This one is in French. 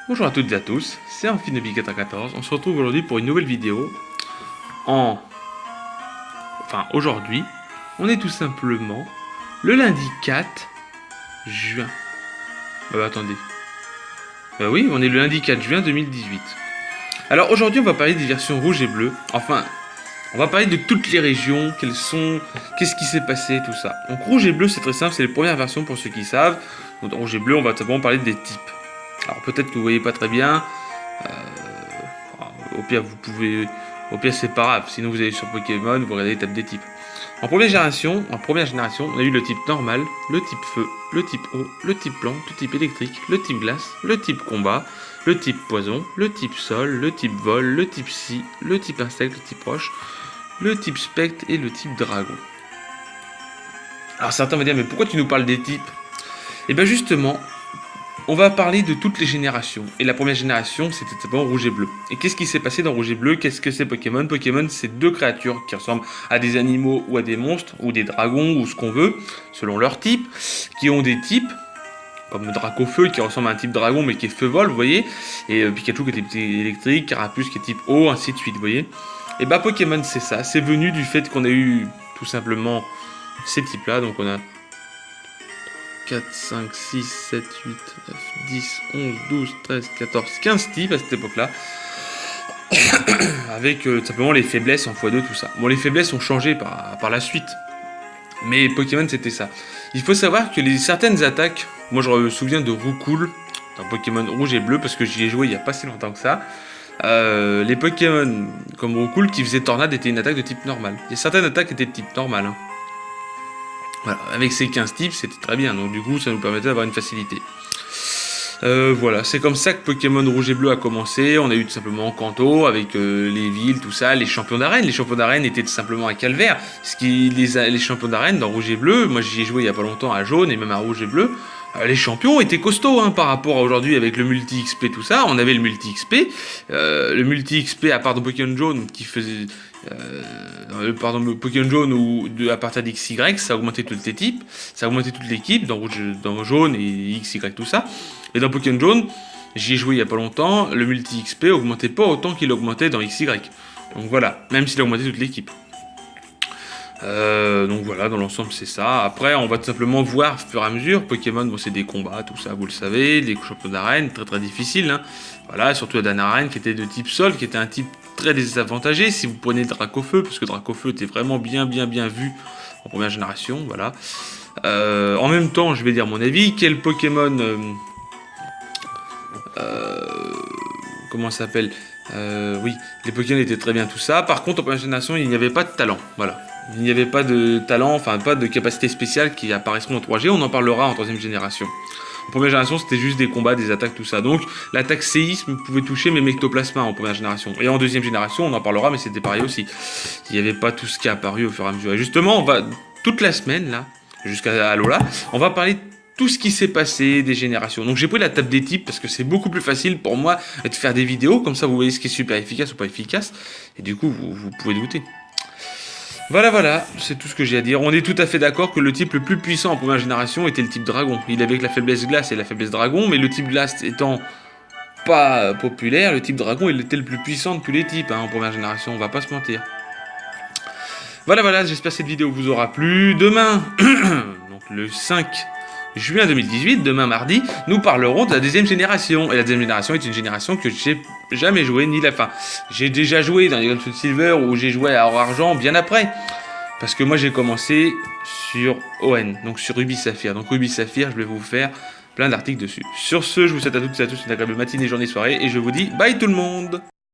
Bonjour à toutes et à tous, c'est Amphinobi414. On se retrouve aujourd'hui pour une nouvelle vidéo. Aujourd'hui, on est tout simplement le lundi 4 juin. Attendez. Oui, on est le lundi 4 juin 2018. Alors aujourd'hui, on va parler des versions rouge et bleu. Enfin, on va parler de toutes les régions, quelles sont, qu'est-ce qui s'est passé, tout ça. Donc rouge et bleu, c'est très simple, c'est les premières versions pour ceux qui savent. Donc rouge et bleu, on va simplement parler des types. Alors peut-être que vous voyez pas très bien. Au pire, vous pouvez. Au pire, c'est pas grave. Sinon, vous allez sur Pokémon, vous regardez les tables des types. En première génération, on a eu le type normal, le type feu, le type eau, le type plante, le type électrique, le type glace, le type combat, le type poison, le type sol, le type vol, le type scie, le type insecte, le type roche, le type spectre et le type dragon. Alors certains vont dire, mais pourquoi tu nous parles des types? Et bien justement, on va parler de toutes les générations. Et la première génération, c'était simplement rouge et bleu. Et qu'est-ce qui s'est passé dans rouge et bleu? Qu'est-ce que c'est Pokémon? Pokémon, c'est deux créatures qui ressemblent à des animaux ou à des monstres, ou des dragons, ou ce qu'on veut, selon leur type, qui ont des types, comme Dracofeu qui ressemble à un type dragon mais qui est feu-vol, vous voyez, et Pikachu qui est type électrique, Carapuce qui est type eau, ainsi de suite, vous voyez. Et bah Pokémon, c'est ça. C'est venu du fait qu'on a eu tout simplement ces types-là. Donc on a 4, 5, 6, 7, 8, 9, 10, 11, 12, 13, 14, 15 types à cette époque-là. Avec simplement les faiblesses en x2, tout ça. Bon, les faiblesses ont changé par la suite. Mais Pokémon, c'était ça. Il faut savoir que certaines attaques... Moi, je me souviens de Roucoule dans Pokémon rouge et bleu, parce que j'y ai joué il n'y a pas si longtemps que ça. Les Pokémon comme Roucoule qui faisaient Tornade étaient une attaque de type normal. Il y a certaines attaques qui étaient de type normal, hein. Voilà, avec ces 15 types, c'était très bien, donc du coup, ça nous permettait d'avoir une facilité. Voilà, c'est comme ça que Pokémon Rouge et Bleu a commencé. On a eu tout simplement Kanto, avec les villes, tout ça, les champions d'arène. Les champions d'arène étaient tout simplement à Calvaire. Les champions d'arène dans Rouge et Bleu, moi j'y ai joué il y a pas longtemps à Jaune et même à Rouge et Bleu. Les champions étaient costauds hein, par rapport à aujourd'hui avec le multi XP tout ça. On avait le multi XP, à part de Pokémon Jaune qui faisait, Pokémon Jaune ou à partir d'XY, ça augmentait tous les types, ça augmentait toute l'équipe dans Jaune et XY tout ça. Et dans Pokémon Jaune, j'y ai joué il y a pas longtemps, le multi XP augmentait pas autant qu'il augmentait dans XY. Donc voilà, même s'il augmentait toute l'équipe. Donc voilà, dans l'ensemble c'est ça. Après on va tout simplement voir au fur et à mesure. Pokémon, bon c'est des combats, tout ça vous le savez, des champions d'arène, très très difficiles hein. Voilà, surtout la dernière arène qui était de type sol, qui était un type très désavantagé si vous prenez Dracofeu, parce que Dracofeu était vraiment bien vu en première génération, voilà. En même temps, je vais dire mon avis, quel Pokémon... comment ça s'appelle oui, les Pokémon étaient très bien tout ça. Par contre en première génération il n'y avait pas de talent, voilà. Il n'y avait pas de talent, enfin pas de capacité spéciale qui apparaîtront en 3G, on en parlera en troisième génération. En première génération c'était juste des combats, des attaques, tout ça. Donc l'attaque séisme pouvait toucher même Ectoplasma en première génération. Et en deuxième génération on en parlera mais c'était pareil aussi. Il n'y avait pas tout ce qui est apparu au fur et à mesure. Et justement on va, toute la semaine là, jusqu'à Alola, on va parler tout ce qui s'est passé des générations. Donc j'ai pris la table des types parce que c'est beaucoup plus facile pour moi de faire des vidéos, comme ça vous voyez ce qui est super efficace ou pas efficace, et du coup vous pouvez douter. Voilà, c'est tout ce que j'ai à dire. On est tout à fait d'accord que le type le plus puissant en première génération était le type dragon. Il avait que la faiblesse glace et la faiblesse dragon, mais le type glace étant pas populaire, le type dragon il était le plus puissant de tous les types hein, en première génération, on va pas se mentir. Voilà, j'espère que cette vidéo vous aura plu. Demain, donc le 5 juin 2018, demain mardi, nous parlerons de la deuxième génération. Et la deuxième génération est une génération que j'ai jamais joué, ni la fin. J'ai déjà joué dans les Gold Soul Silver ou j'ai joué à Or Argent bien après. Parce que moi j'ai commencé sur ON, donc sur Ruby Saphir. Donc Ruby Saphir, je vais vous faire plein d'articles dessus. Sur ce, je vous souhaite à toutes et à tous une agréable matinée, journée, soirée, et je vous dis bye tout le monde!